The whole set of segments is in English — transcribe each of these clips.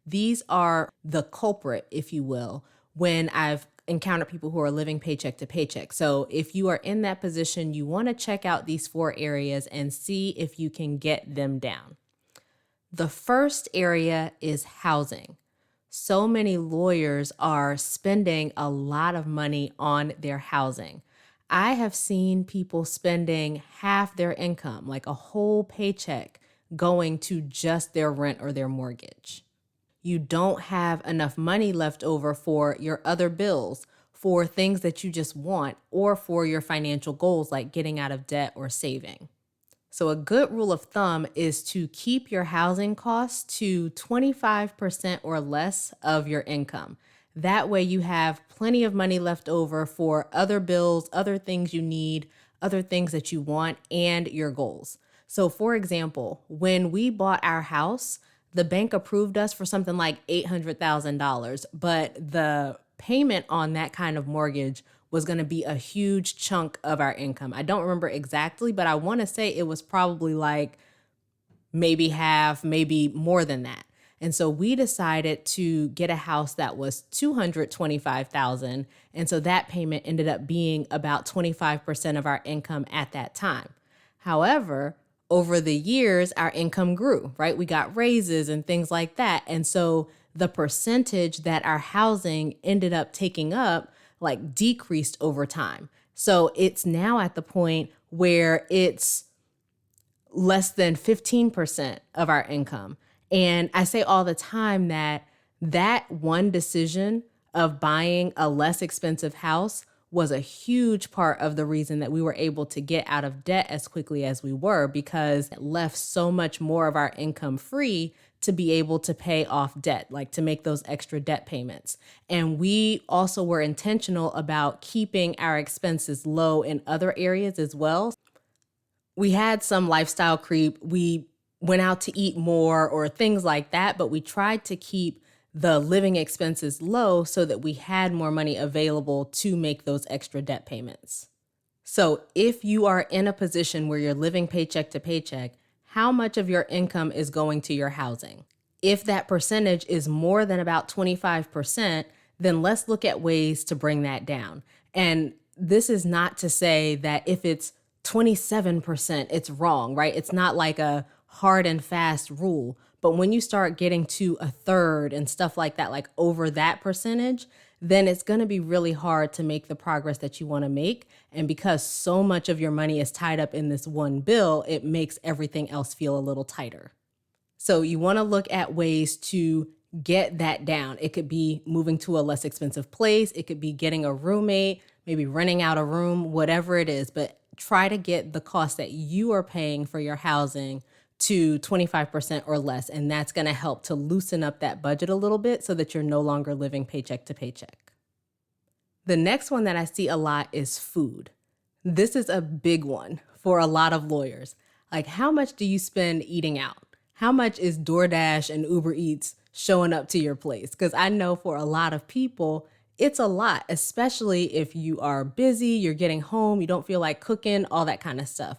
These are the culprit, if you will, when I've encountered people who are living paycheck to paycheck. So if you are in that position, you want to check out these 4 areas and see if you can get them down. The first area is housing. So many lawyers are spending a lot of money on their housing. I have seen people spending half their income, like a whole paycheck, going to just their rent or their mortgage. You don't have enough money left over for your other bills, for things that you just want, or for your financial goals like getting out of debt or saving. So a good rule of thumb is to keep your housing costs to 25% or less of your income. That way you have plenty of money left over for other bills, other things you need, other things that you want, and your goals. So for example, when we bought our house, the bank approved us for something like $800,000, but the payment on that kind of mortgage was going to be a huge chunk of our income. I don't remember exactly, but I want to say it was probably like maybe half, maybe more than that. And so we decided to get a house that was $225,000, and so that payment ended up being about 25% of our income at that time. However, over the years, our income grew, right? We got raises and things like that. And so the percentage that our housing ended up taking up like decreased over time. So it's now at the point where it's less than 15% of our income. And I say all the time that that one decision of buying a less expensive house was a huge part of the reason that we were able to get out of debt as quickly as we were, because it left so much more of our income free to be able to pay off debt, like to make those extra debt payments. And we also were intentional about keeping our expenses low in other areas as well. We had some lifestyle creep. We went out to eat more or things like that, but we tried to keep the living expenses low so that we had more money available to make those extra debt payments. So if you are in a position where you're living paycheck to paycheck, how much of your income is going to your housing? If that percentage is more than about 25%, then let's look at ways to bring that down. And this is not to say that if it's 27%, it's wrong, right? It's not like a hard and fast rule. But when you start getting to a third and stuff like that, like over that percentage, then it's going to be really hard to make the progress that you want to make. And because so much of your money is tied up in this one bill, it makes everything else feel a little tighter. So you want to look at ways to get that down. It could be moving to a less expensive place. It could be getting a roommate, maybe renting out a room, whatever it is. But try to get the cost that you are paying for your housing to 25% or less. And that's going to help to loosen up that budget a little bit so that you're no longer living paycheck to paycheck. The next one that I see a lot is food. This is a big one for a lot of lawyers. Like, how much do you spend eating out? How much is DoorDash and Uber Eats showing up to your place? Because I know for a lot of people, it's a lot, especially if you are busy, you're getting home, you don't feel like cooking, all that kind of stuff.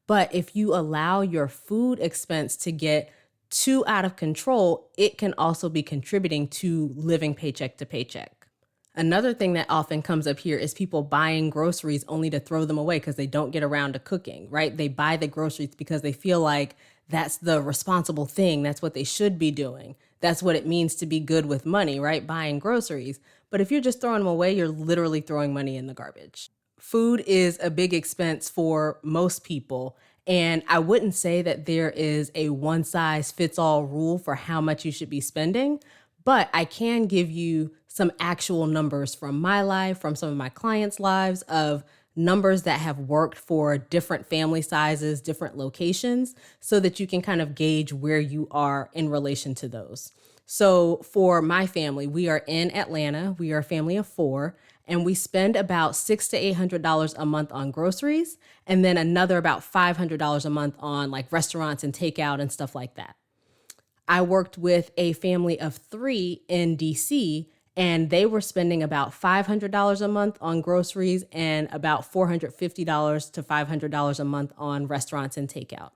But if you allow your food expense to get too out of control, it can also be contributing to living paycheck to paycheck. Another thing that often comes up here is people buying groceries only to throw them away because they don't get around to cooking, right? They buy the groceries because they feel like that's the responsible thing. That's what they should be doing. That's what it means to be good with money, right? Buying groceries. But if you're just throwing them away, you're literally throwing money in the garbage. Food is a big expense for most people. And I wouldn't say that there is a one size fits all rule for how much you should be spending, but I can give you some actual numbers from my life, from some of my clients' lives, of numbers that have worked for different family sizes, different locations, so that you can kind of gauge where you are in relation to those. So for my family, we are in Atlanta. We are a family of 4, and we spend about $600 to $800 a month on groceries, and then another about $500 a month on like restaurants and takeout and stuff like that. I worked with a family of 3 in DC, and they were spending about $500 a month on groceries and about $450 to $500 a month on restaurants and takeout.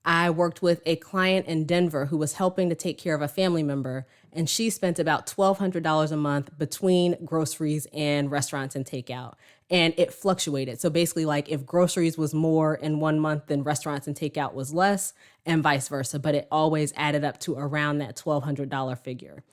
I worked with a client in Denver who was helping to take care of a family member, and she spent about $1,200 a month between groceries and restaurants and takeout. And it fluctuated. So basically, like if groceries was more in one month than restaurants and takeout was less, and vice versa. But it always added up to around that $1,200 figure.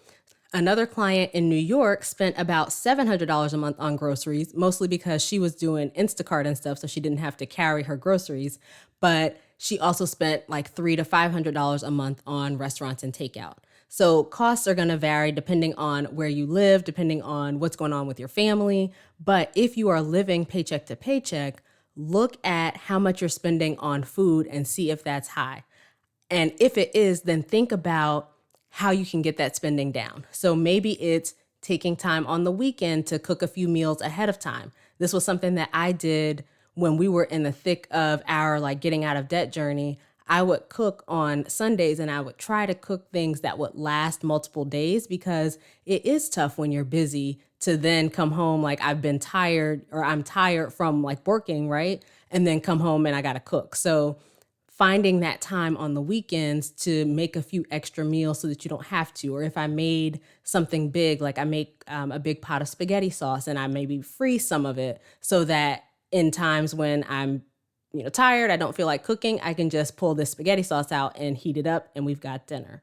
Another client in New York spent about $700 a month on groceries, mostly because she was doing Instacart and stuff, so she didn't have to carry her groceries. But she also spent like $300 to $500 a month on restaurants and takeout. So costs are going to vary depending on where you live, depending on what's going on with your family. But if you are living paycheck to paycheck, look at how much you're spending on food and see if that's high. And if it is, then think about how you can get that spending down. So maybe it's taking time on the weekend to cook a few meals ahead of time. This was something that I did when we were in the thick of our like getting out of debt journey. I would cook on Sundays and I would try to cook things that would last multiple days, because it is tough when you're busy to then come home like I've been tired or I'm tired from like working, right? And then come home and I got to cook. So finding that time on the weekends to make a few extra meals so that you don't have to. Or if I made something big, like I make a big pot of spaghetti sauce and I maybe freeze some of it so that in times when I'm tired, I don't feel like cooking, I can just pull this spaghetti sauce out and heat it up and we've got dinner.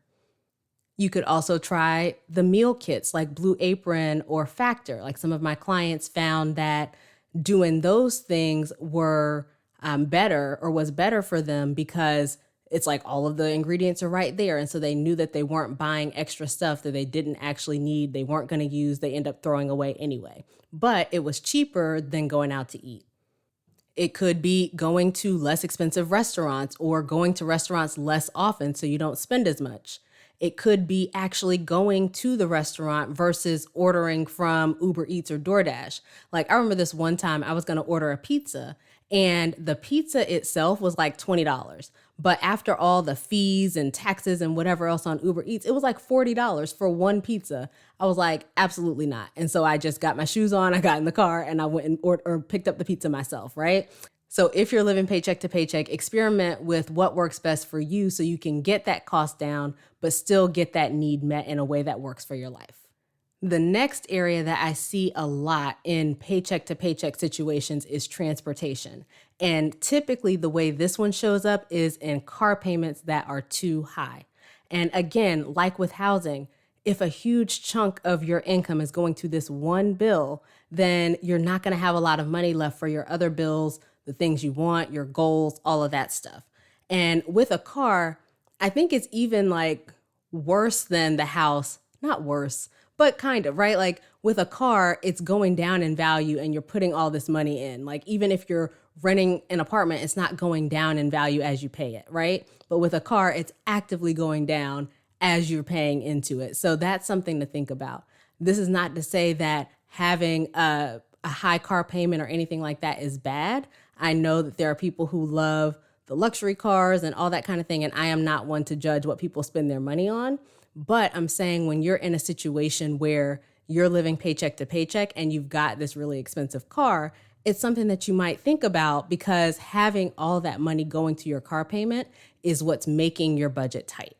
You could also try the meal kits like Blue Apron or Factor. Like some of my clients found that doing those things were better or was better for them because it's like all of the ingredients are right there. And so they knew that they weren't buying extra stuff that they didn't actually need, they weren't going to use, they end up throwing away anyway. But it was cheaper than going out to eat. It could be going to less expensive restaurants or going to restaurants less often so you don't spend as much. It could be actually going to the restaurant versus ordering from Uber Eats or DoorDash. Like I remember this one time I was going to order a pizza and the pizza itself was like $20. But after all the fees and taxes and whatever else on Uber Eats, it was like $40 for one pizza. I was like, absolutely not. And so I just got my shoes on, I got in the car and I went and or picked up the pizza myself, right? So if you're living paycheck to paycheck, experiment with what works best for you so you can get that cost down, but still get that need met in a way that works for your life. The next area that I see a lot in paycheck to paycheck situations is transportation. And typically the way this one shows up is in car payments that are too high. And again, like with housing, if a huge chunk of your income is going to this one bill, then you're not going to have a lot of money left for your other bills, the things you want, your goals, all of that stuff. And with a car, I think it's even like worse than the house, not worse, but kind of, right? Like with a car, it's going down in value and you're putting all this money in. Like even if you're renting an apartment, it's not going down in value as you pay it, right? But with a car, it's actively going down as you're paying into it. So that's something to think about. This is not to say that having a high car payment or anything like that is bad. I know that there are people who love the luxury cars and all that kind of thing, and I am not one to judge what people spend their money on. But I'm saying when you're in a situation where you're living paycheck to paycheck and you've got this really expensive car, it's something that you might think about because having all that money going to your car payment is what's making your budget tight.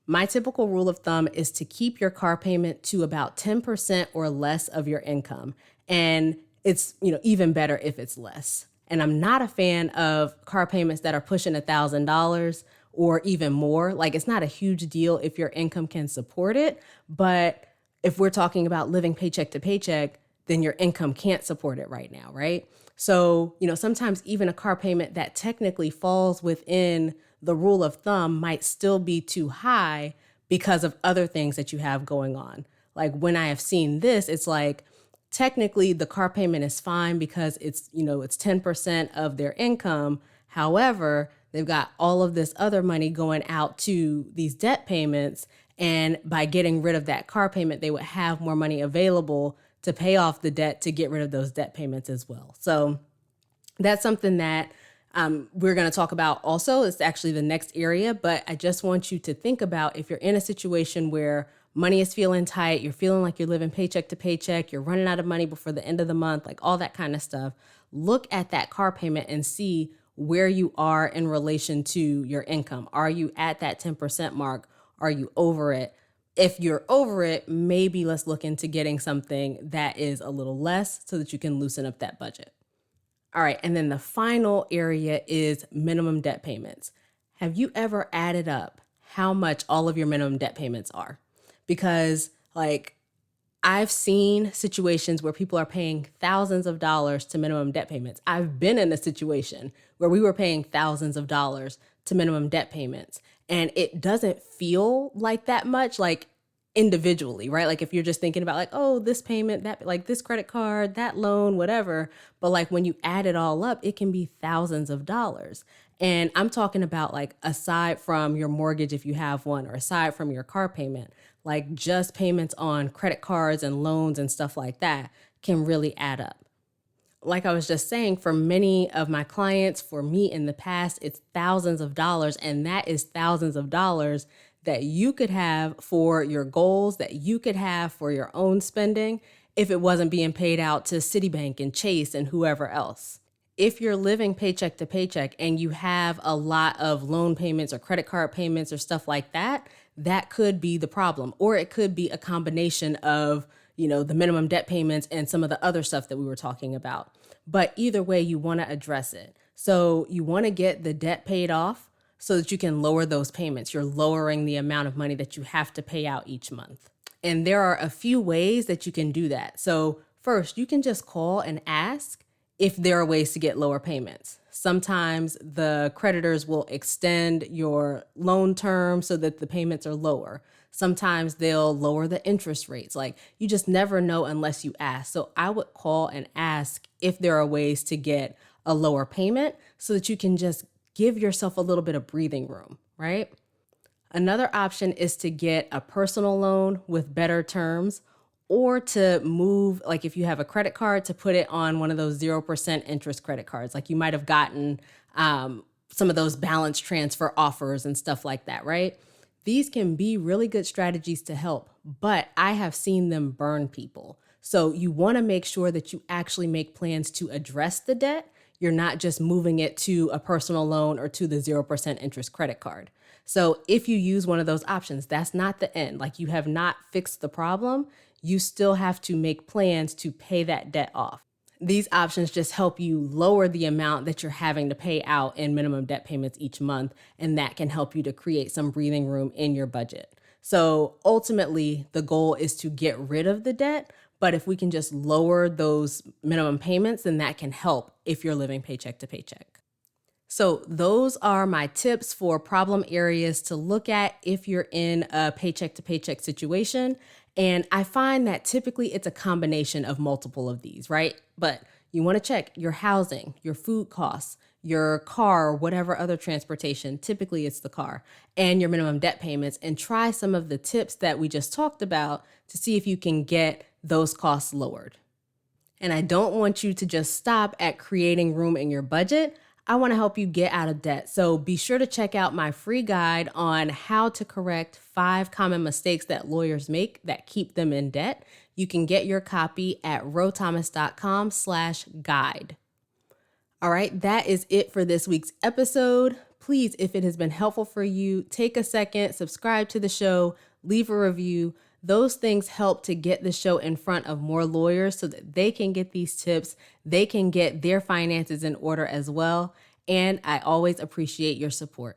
My typical rule of thumb is to keep your car payment to about 10% or less of your income. And it's, even better if it's less. And I'm not a fan of car payments that are pushing $1,000 or even more. Like it's not a huge deal if your income can support it. But if we're talking about living paycheck to paycheck, then your income can't support it right now, right? So, sometimes even a car payment that technically falls within the rule of thumb might still be too high because of other things that you have going on. Like when I have seen this, it's like, technically the car payment is fine because it's 10% of their income. However, they've got all of this other money going out to these debt payments. And by getting rid of that car payment, they would have more money available to pay off the debt to get rid of those debt payments as well. So that's something that we're going to talk about also. It's actually the next area, but I just want you to think about if you're in a situation where money is feeling tight, you're feeling like you're living paycheck to paycheck, you're running out of money before the end of the month, like all that kind of stuff. Look at that car payment and see where you are in relation to your income. Are you at that 10% mark? Are you over it? If you're over it, maybe let's look into getting something that is a little less so that you can loosen up that budget. All right, and then the final area is minimum debt payments. Have you ever added up how much all of your minimum debt payments are? Because I've seen situations where people are paying thousands of dollars to minimum debt payments. I've been in a situation where we were paying thousands of dollars to minimum debt payments, and it doesn't feel like that much, individually, right? Like if you're just thinking about oh, this payment, that this credit card, that loan, whatever. But when you add it all up, it can be thousands of dollars. And I'm talking about aside from your mortgage, if you have one, or aside from your car payment, just payments on credit cards and loans and stuff like that can really add up. Like I was just saying, for many of my clients, for me in the past, it's thousands of dollars. And that is thousands of dollars that you could have for your goals, that you could have for your own spending if it wasn't being paid out to Citibank and Chase and whoever else. If you're living paycheck to paycheck and you have a lot of loan payments or credit card payments or stuff like that, that could be the problem. Or it could be a combination of, the minimum debt payments and some of the other stuff that we were talking about. But either way, you want to address it. So you want to get the debt paid off so that you can lower those payments. You're lowering the amount of money that you have to pay out each month. And there are a few ways that you can do that. So first, you can just call and ask if there are ways to get lower payments. Sometimes the creditors will extend your loan term so that the payments are lower. Sometimes they'll lower the interest rates. You just never know unless you ask. So I would call and ask if there are ways to get a lower payment so that you can just give yourself a little bit of breathing room, right? Another option is to get a personal loan with better terms, or to move, if you have a credit card, to put it on one of those 0% interest credit cards. You might have gotten some of those balance transfer offers and stuff like that, right? These can be really good strategies to help, but I have seen them burn people. So you want to make sure that you actually make plans to address the debt. You're not just moving it to a personal loan or to the 0% interest credit card. So if you use one of those options, that's not the end. You have not fixed the problem. You still have to make plans to pay that debt off. These options just help you lower the amount that you're having to pay out in minimum debt payments each month, and that can help you to create some breathing room in your budget. So ultimately, the goal is to get rid of the debt, but if we can just lower those minimum payments, then that can help if you're living paycheck to paycheck. So those are my tips for problem areas to look at if you're in a paycheck to paycheck situation. And I find that typically it's a combination of multiple of these, right? But you want to check your housing, your food costs, your car, whatever other transportation, typically it's the car, and your minimum debt payments, and try some of the tips that we just talked about to see if you can get those costs lowered. And I don't want you to just stop at creating room in your budget. I want to help you get out of debt. So be sure to check out my free guide on how to correct 5 common mistakes that lawyers make that keep them in debt. You can get your copy at rothomas.com/guide. All right, that is it for this week's episode. Please, if it has been helpful for you, take a second, subscribe to the show, leave a review. Those things help to get the show in front of more lawyers so that they can get these tips, they can get their finances in order as well. And I always appreciate your support.